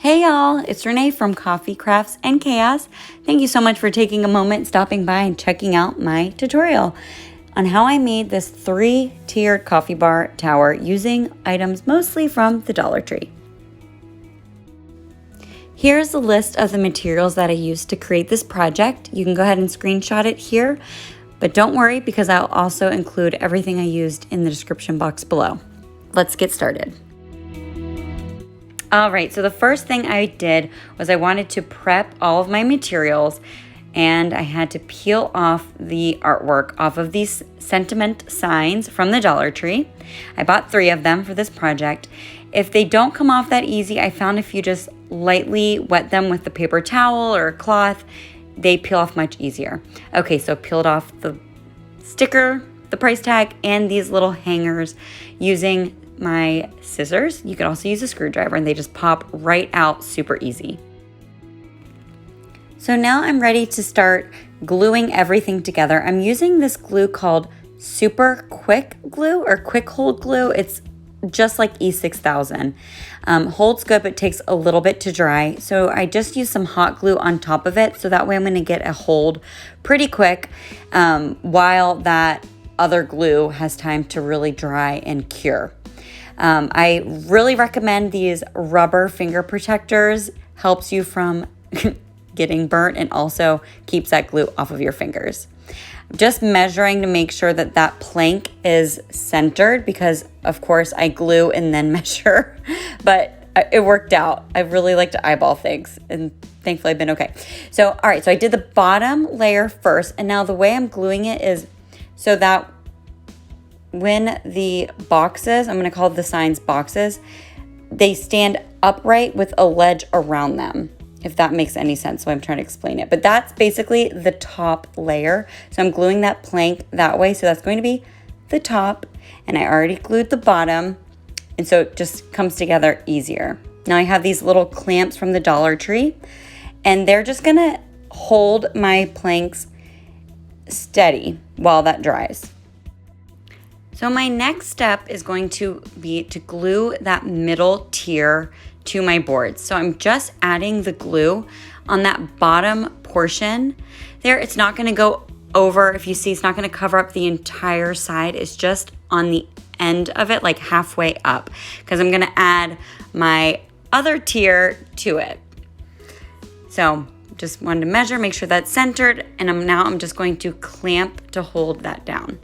Hey y'all, it's Renee from Coffee, Crafts, and Chaos. Thank you so much for taking a moment, stopping by, and checking out my tutorial on how I made this 3-tiered coffee bar tower using items mostly from the Dollar Tree. Here's a list of the materials that I used to create this project. You can go ahead and screenshot it here, but don't worry because I'll also include everything I used in the description box below. Let's get started. All right, so the first thing I did was I wanted to prep all of my materials, and I had to peel off the artwork off of these sentiment signs from the Dollar Tree. I bought 3 of them for this project. If they don't come off that easy, I found if you just lightly wet them with the paper towel or a cloth, they peel off much easier. Okay, so peeled off the sticker, the price tag, and these little hangers using my scissors. You could also use a screwdriver and they just pop right out super easy. So now I'm ready to start gluing everything together. I'm using this glue called Super Quick Glue or Quick Hold Glue. It's just like E6000. Holds good, but takes a little bit to dry. So I just use some hot glue on top of it. So that way I'm gonna get a hold pretty quick while that other glue has time to really dry and cure. I really recommend these rubber finger protectors. Helps you from getting burnt and also keeps that glue off of your fingers. Just measuring to make sure that that plank is centered because of course I glue and then measure, but it worked out. I really like to eyeball things and thankfully I've been okay. So, all right, so I did the bottom layer first, and now the way I'm gluing it is so that when the boxes, I'm going to call the signs boxes, they stand upright with a ledge around them, if that makes any sense. So I'm trying to explain it. But that's basically the top layer. So I'm gluing that plank that way. So that's going to be the top. And I already glued the bottom. And so it just comes together easier. Now I have these little clamps from the Dollar Tree. And they're just going to hold my planks steady while that dries. So my next step is going to be to glue that middle tier to my boards. So I'm just adding the glue on that bottom portion there. It's not gonna go over, if you see, it's not gonna cover up the entire side. It's just on the end of it, like halfway up, because I'm gonna add my other tier to it. So just wanted to measure, make sure that's centered, and I'm just going to clamp to hold that down.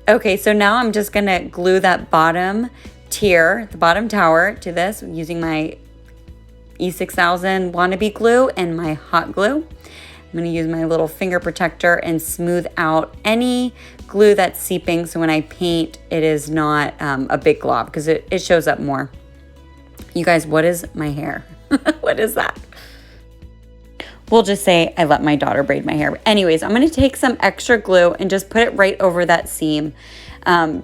Okay, so now I'm just gonna glue that bottom tier, the bottom tower to this using my E6000 wannabe glue and my hot glue. I'm gonna use my little finger protector and smooth out any glue that's seeping so when I paint, it is not a big glob because it shows up more. You guys, what is my hair? What is that? We'll just say I let my daughter braid my hair. But anyways, I'm gonna take some extra glue and just put it right over that seam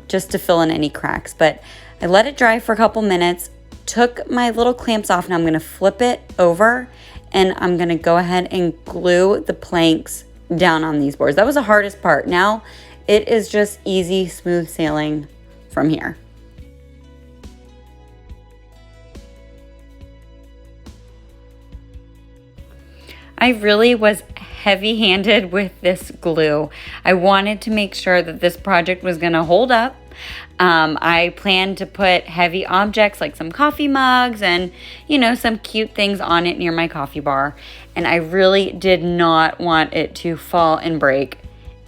just to fill in any cracks. But I let it dry for a couple minutes, took my little clamps off, and I'm gonna flip it over and I'm gonna go ahead and glue the planks down on these boards. That was the hardest part. Now it is just easy, smooth sailing from here. I really was heavy-handed with this glue. I wanted to make sure that this project was gonna hold up. I planned to put heavy objects like some coffee mugs and, you know, some cute things on it near my coffee bar. And I really did not want it to fall and break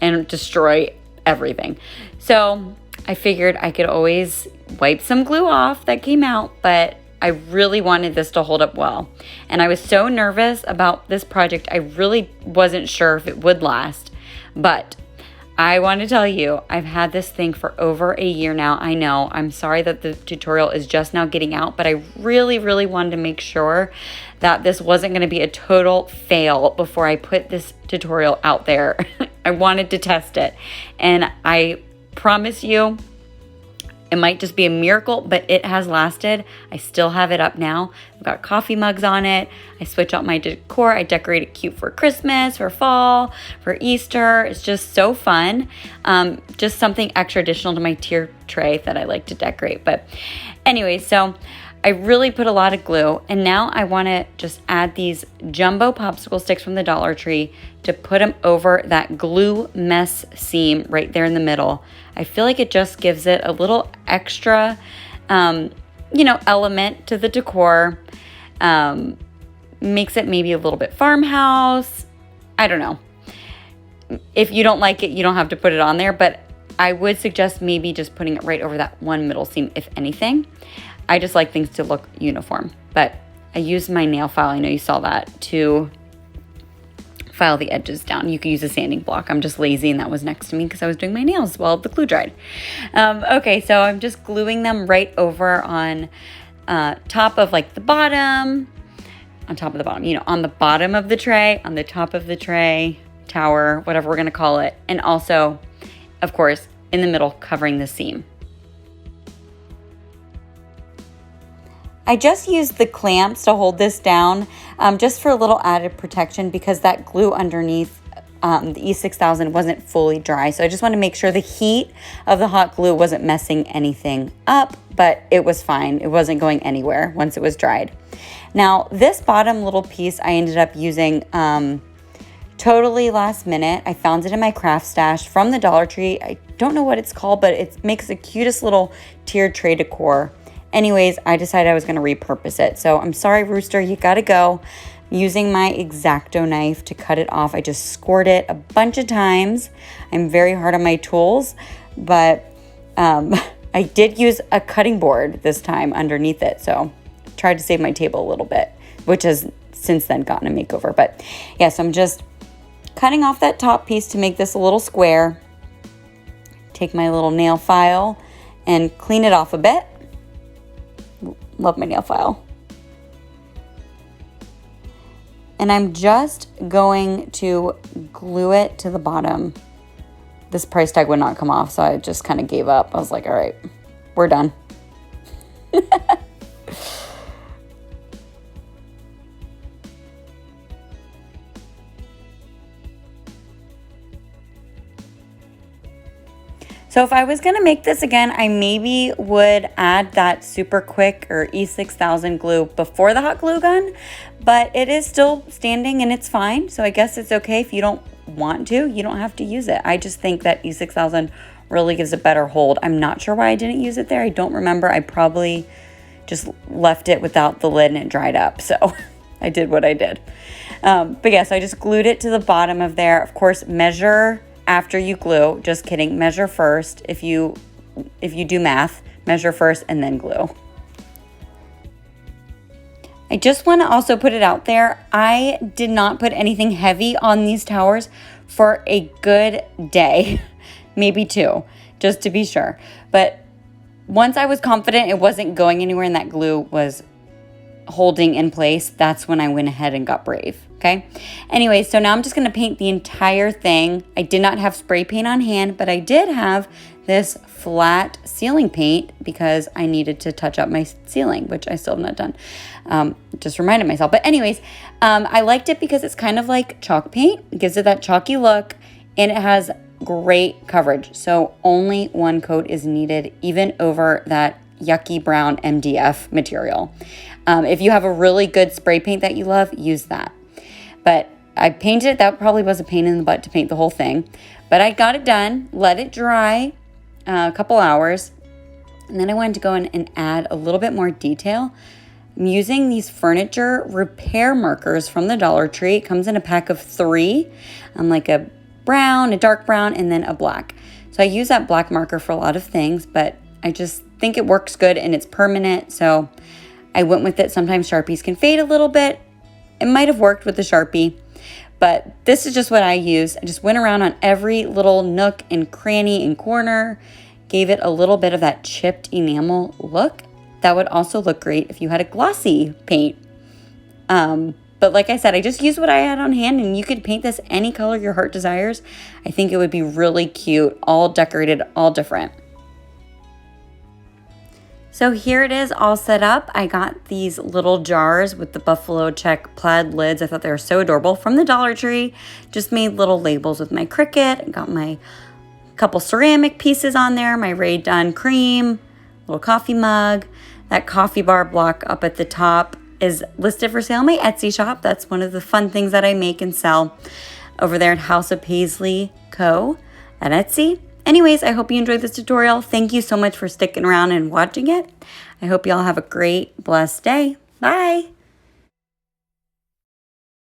and destroy everything. So I figured I could always wipe some glue off that came out, but I really wanted this to hold up well. And I was so nervous about this project, I really wasn't sure if it would last. But I want to tell you, I've had this thing for over a year now. I know, I'm sorry that the tutorial is just now getting out, but I really, really wanted to make sure that this wasn't going to be a total fail before I put this tutorial out there. I wanted to test it. And I promise you, It might just be a miracle, but it has lasted. I still have it up now. I've got coffee mugs on it. I switch out my decor. I decorate it cute for Christmas, for fall, for Easter. It's just so fun. Just something extra additional to my tier tray that I like to decorate. But anyway, so I really put a lot of glue, and now I want to just add these jumbo popsicle sticks from the Dollar Tree to put them over that glue mess seam right there in the middle. I feel like it just gives it a little extra, element to the decor. Makes it maybe a little bit farmhouse. I don't know. If you don't like it, you don't have to put it on there, but I would suggest maybe just putting it right over that one middle seam, if anything. I just like things to look uniform, but I used my nail file, I know you saw that, to file the edges down. You could use a sanding block. I'm just lazy, and that was next to me because I was doing my nails while the glue dried. Okay, so I'm just gluing them right over on top of like the bottom, on top of the bottom, on the bottom of the tray, on the top of the tray, tower, whatever we're gonna call it, and also, of course, in the middle, covering the seam. I just used the clamps to hold this down just for a little added protection because that glue underneath the E6000 wasn't fully dry. So I just want to make sure the heat of the hot glue wasn't messing anything up, but it was fine. It wasn't going anywhere once it was dried. Now, this bottom little piece I ended up using totally last minute. I found it in my craft stash from the Dollar Tree. I don't know what it's called, but it makes the cutest little tiered tray decor. Anyways, I decided I was going to repurpose it. So I'm sorry, Rooster, you got to go. I'm using my X-Acto knife to cut it off. I just scored it a bunch of times. I'm very hard on my tools, but I did use a cutting board this time underneath it. So I tried to save my table a little bit, which has since then gotten a makeover. But yes, I'm just cutting off that top piece to make this a little square. Take my little nail file and clean it off a bit. Love my nail file. And I'm just going to glue it to the bottom. This price tag would not come off, so I just kind of gave up. I was like, all right, we're done. So if I was going to make this again, I maybe would add that super quick or E6000 glue before the hot glue gun, but it is still standing and it's fine. So I guess it's okay if you don't want to. You don't have to use it. I just think that E6000 really gives a better hold. I'm not sure why I didn't use it there. I don't remember. I probably just left it without the lid and it dried up. So I did what I did. But yeah, so I just glued it to the bottom of there. Of course, measure after you glue. Just kidding. Measure first. If you do math, measure first and then glue. I just want to also put it out there. I did not put anything heavy on these towers for a good day, maybe two, just to be sure. But once I was confident it wasn't going anywhere and that glue was holding in place, that's when I went ahead and got brave. Okay. Anyway, so now I'm just going to paint the entire thing. I did not have spray paint on hand, but I did have this flat ceiling paint because I needed to touch up my ceiling, which I still have not done. Just reminded myself. But anyways, I liked it because it's kind of like chalk paint. It gives it that chalky look and it has great coverage. So only one coat is needed, even over that yucky brown MDF material. If you have a really good spray paint that you love, use that. But I painted it. That probably was a pain in the butt to paint the whole thing. But I got it done, let it dry a couple hours. And then I wanted to go in and add a little bit more detail. I'm using these furniture repair markers from the Dollar Tree. It comes in a pack of 3, like a brown, a dark brown, and then a black. So I use that black marker for a lot of things, but I just think it works good and it's permanent. So I went with it. Sometimes Sharpies can fade a little bit. It might have worked with the Sharpie, but this is just what I use. I just went around on every little nook and cranny and corner, gave it a little bit of that chipped enamel look. That would also look great if you had a glossy paint. But like I said, I just used what I had on hand, and you could paint this any color your heart desires. I think it would be really cute, all decorated, all different. So here it is all set up. I got these little jars with the buffalo check plaid lids. I thought they were so adorable from the Dollar Tree. Just made little labels with my Cricut. I got my couple ceramic pieces on there, my Rae Dunn cream, little coffee mug. That coffee bar block up at the top is listed for sale in my Etsy shop. That's one of the fun things that I make and sell over there at House of Paisley Co. at Etsy. Anyways, I hope you enjoyed this tutorial. Thank you so much for sticking around and watching it. I hope you all have a great, blessed day. Bye.